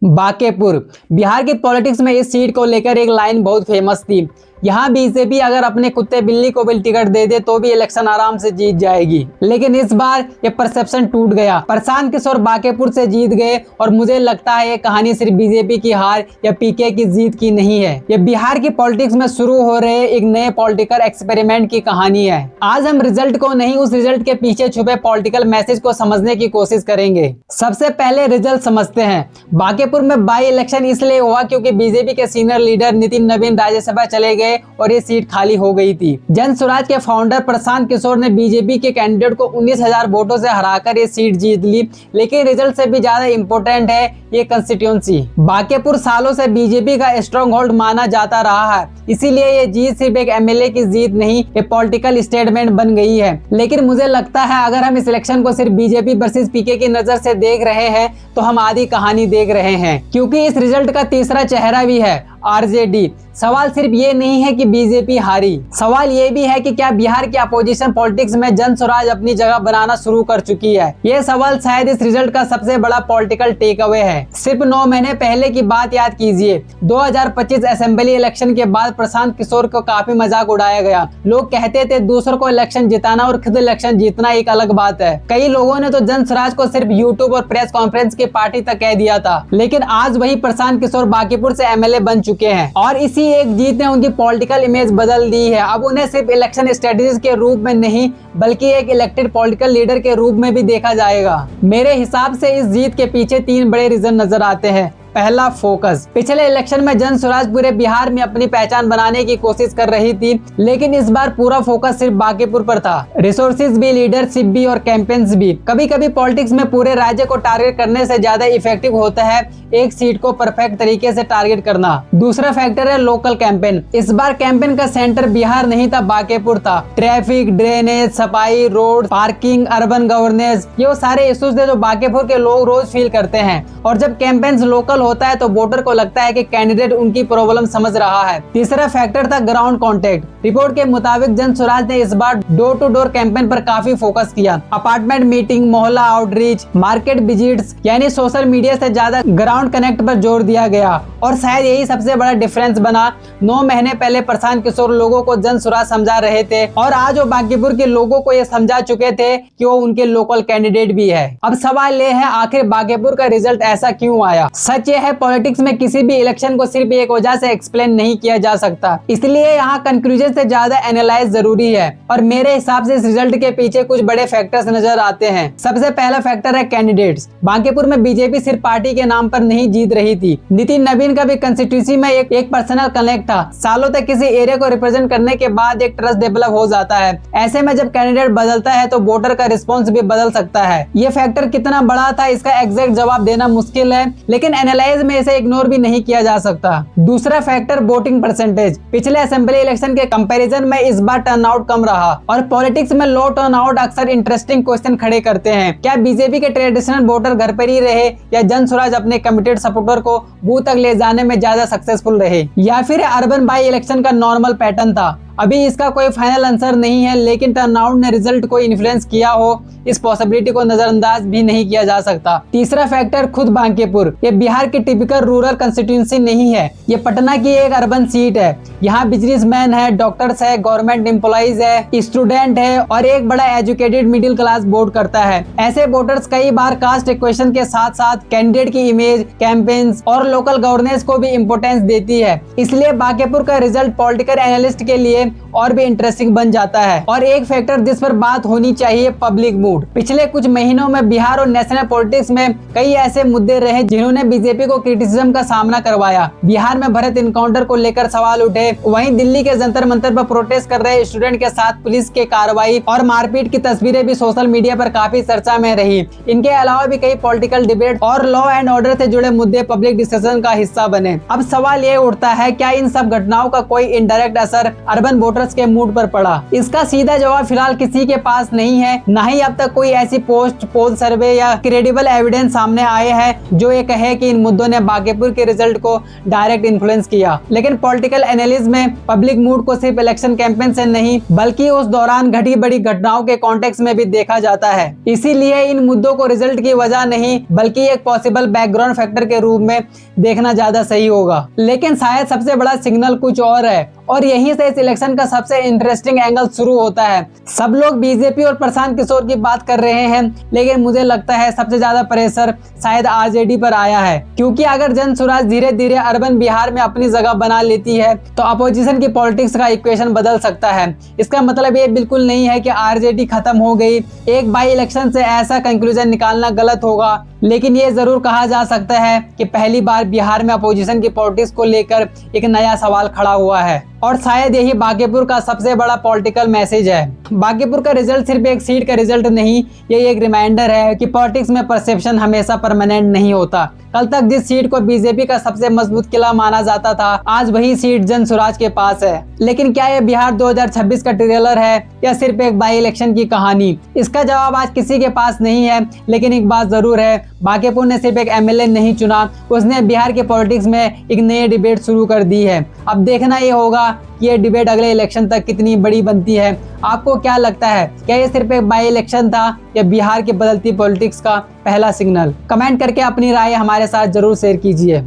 बांकेपुर बिहार की पॉलिटिक्स में इस सीट को लेकर एक लाइन बहुत फेमस थी। यहाँ बीजेपी अगर अपने कुत्ते बिल्ली को भी टिकट दे दे तो भी इलेक्शन आराम से जीत जाएगी, लेकिन इस बार ये परसेप्शन टूट गया। प्रशांत किशोर बांकेपुर से जीत गए और मुझे लगता है ये कहानी सिर्फ बीजेपी की हार या पीके की जीत की नहीं है, ये बिहार की पॉलिटिक्स में शुरू हो रहे एक नए पॉलिटिकल एक्सपेरिमेंट की कहानी है। आज हम रिजल्ट को नहीं, उस रिजल्ट के पीछे छुपे पॉलिटिकल मैसेज को समझने की कोशिश करेंगे। सबसे पहले रिजल्ट समझते हैं। बांकेपुर में बाई इलेक्शन इसलिए हुआ क्योंकि बीजेपी के सीनियर लीडर नितिन नवीन राज्यसभा चले गए और ये सीट खाली हो गई थी। जन स्वराज के फाउंडर प्रशांत किशोर ने बीजेपी के कैंडिडेट को 19,000 वोटों से हराकर ये सीट जीत ली, लेकिन रिजल्ट से भी ज्यादा इंपॉर्टेंट है ये कंस्टिट्यूएंसी। बांकेपुर सालों से बीजेपी का स्ट्रॉन्ग होल्ड माना जाता रहा है, इसीलिए ये जीत सिर्फ एक एमएलए की जीत नहीं, ये पॉलिटिकल स्टेटमेंट बन गई है। लेकिन मुझे लगता है अगर हम इस इलेक्शन को सिर्फ बीजेपी वर्सेस पीके की नजर से देख रहे हैं तो हम आधी कहानी देख रहे हैं, क्योंकि इस रिजल्ट का तीसरा चेहरा भी है, आरजेडी। सवाल सिर्फ ये नहीं है कि बीजेपी हारी, सवाल ये भी है कि क्या बिहार की अपोजिशन पॉलिटिक्स में जन स्वराज अपनी जगह बनाना शुरू कर चुकी है। ये सवाल शायद इस रिजल्ट का सबसे बड़ा पॉलिटिकल टेक अवे है। सिर्फ 9 महीने पहले की बात याद कीजिए। 2025 असेंबली इलेक्शन के बाद प्रशांत किशोर को काफी मजाक उड़ाया गया। लोग कहते थे दूसरों को इलेक्शन जिताना और खुद इलेक्शन जीतना एक अलग बात है। कई लोगों ने तो जन स्वराज को सिर्फ यूट्यूब और प्रेस कॉन्फ्रेंस की पार्टी तक कह दिया था, लेकिन आज वही प्रशांत किशोर बांकेपुर से एमएलए बन चुके हैं और इसी एक जीत ने उनकी पॉलिटिकल इमेज बदल दी है। अब उन्हें सिर्फ इलेक्शन स्ट्रेटजिस्ट के रूप में नहीं बल्कि एक इलेक्टेड पॉलिटिकल लीडर के रूप में भी देखा जाएगा। मेरे हिसाब से इस जीत के पीछे 3 बड़े रीजन नजर आते हैं। पहला, फोकस। पिछले इलेक्शन में जन स्वराज पूरे बिहार में अपनी पहचान बनाने की कोशिश कर रही थी, लेकिन इस बार पूरा फोकस सिर्फ बांकेपुर पर था। रिसोर्सेज भी, लीडरशिप भी और कैंपेन्स भी। कभी कभी पॉलिटिक्स में पूरे राज्य को टारगेट करने से ज्यादा इफेक्टिव होता है एक सीट को परफेक्ट तरीके से टारगेट करना। दूसरा फैक्टर है लोकल कैंपेन। इस बार कैंपेन का सेंटर बिहार नहीं था, बांकेपुर था। ट्रैफिक, ड्रेनेज, सफाई, रोड, पार्किंग, अर्बन गवर्नेंस, ये वो सारे इश्यूज थे जो बांकेपुर के लोग रोज फील करते हैं। और जब कैंपेन्स लोकल होता है तो वोटर को लगता है कि कैंडिडेट उनकी प्रॉब्लम समझ रहा है। तीसरा फैक्टर था ग्राउंड कांटेक्ट। रिपोर्ट के मुताबिक जन स्वराज ने इस बार डोर टू डोर कैंपेन पर काफी फोकस किया। अपार्टमेंट मीटिंग, मोहल्ला आउटरीच, मार्केट विजिट्स, यानी सोशल मीडिया से ज्यादा ग्राउंड कनेक्ट पर जोर दिया गया और शायद यही सबसे बड़ा डिफरेंस बना। 9 महीने पहले प्रशांत किशोर लोगों को जन स्वराज समझा रहे थे और आज वो बांकेपुर के लोगों को ये समझा चुके थे कि वो उनके लोकल कैंडिडेट भी है। अब सवाल ये है, आखिर बांकेपुर का रिजल्ट ऐसा क्यों आया? सच ये है, पॉलिटिक्स में किसी भी इलेक्शन को सिर्फ एक वजह से एक्सप्लेन नहीं किया जा सकता, इसलिए यहाँ कंक्लूजन से ज्यादा एनालाइज जरूरी है। और मेरे हिसाब से इस रिजल्ट के पीछे कुछ बड़े फैक्टर्स नजर आते हैं। सबसे पहला फैक्टर है कैंडिडेट्स। बांकेपुर में बीजेपी सिर्फ पार्टी के नाम पर नहीं जीत रही थी, नितिन नवीन का भी कंस्टिट्यूंसी में एक पर्सनल कनेक्ट था। सालों तक किसी एरिया को रिप्रेजेंट करने के बाद एक ट्रस्ट डेवलप हो जाता है। ऐसे में जब कैंडिडेट बदलता है तो वोटर का रिस्पॉन्स भी बदल सकता है। ये फैक्टर कितना बड़ा था इसका एग्जैक्ट जवाब देना मुश्किल है, लेकिन एनालाइज में इसे इग्नोर भी नहीं किया जा सकता। दूसरा फैक्टर वोटिंग परसेंटेज। पिछले असेंबली इलेक्शन के कंपैरिजन में इस बार टर्नआउट कम रहा और पॉलिटिक्स में लो टर्नआउट अक्सर इंटरेस्टिंग क्वेश्चन खड़े करते हैं। क्या बीजेपी के ट्रेडिशनल वोटर घर पर ही रहे या जन स्वराज अपने कमिटेड सपोर्टर को बूथ तक ले जाने में ज्यादा सक्सेसफुल रहे, या फिर अर्बन बाई इलेक्शन का नॉर्मल पैटर्न था? अभी इसका कोई फाइनल आंसर नहीं है, लेकिन टर्नआउट ने रिजल्ट को इन्फ्लुएंस किया हो इस पॉसिबिलिटी को नजरअंदाज भी नहीं किया जा सकता। तीसरा फैक्टर खुद बांकेपुर। ये बिहार की टिपिकल रूरल कंस्टिट्यूंसी नहीं है, ये पटना की एक अर्बन सीट है। यहाँ बिजनेसमैन है, डॉक्टर्स है, गवर्नमेंट एम्प्लॉइज है, स्टूडेंट है और एक बड़ा एजुकेटेड मिडिल क्लास वोट करता है। ऐसे वोटर्स कई बार कास्ट इक्वेशन के साथ साथ कैंडिडेट की इमेज, कैंपेन्स और लोकल गवर्नेंस को भी इम्पोर्टेंस देती है। इसलिए बांकेपुर का रिजल्ट पॉलिटिकल एनालिस्ट के लिए और भी इंटरेस्टिंग बन जाता है। और एक फैक्टर जिस पर बात होनी चाहिए, पब्लिक मूड। पिछले कुछ महीनों में बिहार और नेशनल पॉलिटिक्स में कई ऐसे मुद्दे रहे जिन्होंने बीजेपी को क्रिटिसिज्म का सामना करवाया। बिहार में भरत इनकाउंटर को लेकर सवाल उठे, वहीं दिल्ली के जंतर मंतर पर प्रोटेस्ट कर रहे स्टूडेंट के साथ पुलिस के कार्रवाई और मारपीट की तस्वीरें भी सोशल मीडिया पर काफी चर्चा में रही। इनके अलावा भी कई पॉलिटिकल डिबेट और लॉ एंड ऑर्डर से जुड़े मुद्दे पब्लिक डिस्कशन का हिस्सा बने। अब सवाल ये उठता है, क्या इन सब घटनाओं का कोई इनडायरेक्ट असर अर्बन अर्बन वोटर्स के मूड पर पड़ा? इसका सीधा जवाब फिलहाल किसी के पास नहीं है। न ही अब तक कोई ऐसी पोस्ट, पोल सर्वे या क्रेडिबल एविडेंस सामने आए हैं जो ये कहे कि इन मुद्दों ने बांकीपुर के रिजल्ट को डायरेक्ट इन्फ्लुएंस किया। लेकिन पॉलिटिकल एनालिस्ट में पब्लिक मूड को सिर्फ इलेक्शन कैंपेन से नहीं बल्कि उस दौरान घटी बड़ी घटनाओं के कॉन्टेक्स्ट में भी देखा जाता है। इसीलिए इन मुद्दों को रिजल्ट की वजह नहीं बल्कि एक पॉसिबल बैकग्राउंड फैक्टर के रूप में देखना ज्यादा सही होगा। लेकिन शायद सबसे बड़ा सिग्नल कुछ और है और यहीं से इस इलेक्शन का सबसे इंटरेस्टिंग एंगल शुरू होता है। सब लोग बीजेपी और प्रशांत किशोर की बात कर रहे हैं, लेकिन मुझे लगता है सबसे ज्यादा प्रेशर शायद आरजेडी पर आया है, क्योंकि अगर जन स्वराज धीरे धीरे अर्बन बिहार में अपनी जगह बना लेती है तो अपोजिशन की पॉलिटिक्स का इक्वेशन बदल सकता है। इसका मतलब ये बिल्कुल नहीं है कि आरजेडी खत्म हो गई। एक बाई इलेक्शन से ऐसा कंक्लूजन निकालना गलत होगा, लेकिन ये जरूर कहा जा सकता है कि पहली बार बिहार में अपोजिशन की पॉलिटिक्स को लेकर एक नया सवाल खड़ा हुआ है और शायद यही बांकीपुर का सबसे बड़ा पॉलिटिकल मैसेज है। बांकीपुर का रिजल्ट सिर्फ एक सीट का रिजल्ट नहीं, ये एक रिमाइंडर है कि पॉलिटिक्स में परसेप्शन हमेशा परमानेंट नहीं होता। कल तक जिस सीट को बीजेपी का सबसे मजबूत किला माना जाता था, आज वही सीट जन स्वराज के पास है। लेकिन क्या ये बिहार 2026 का ट्रेलर है या सिर्फ एक बाई इलेक्शन की कहानी? इसका जवाब आज किसी के पास नहीं है, लेकिन एक बात जरूर है, बांकीपुर ने सिर्फ एक एमएलए नहीं चुना, उसने बिहार के पॉलिटिक्स में एक नई डिबेट शुरू कर दी है। अब देखना ये होगा कि ये डिबेट अगले इलेक्शन तक कितनी बड़ी बनती है। आपको क्या लगता है, क्या ये सिर्फ एक बाई इलेक्शन था या बिहार की बदलती पॉलिटिक्स का पहला सिग्नल? कमेंट करके अपनी राय हमारे साथ जरूर शेयर कीजिए।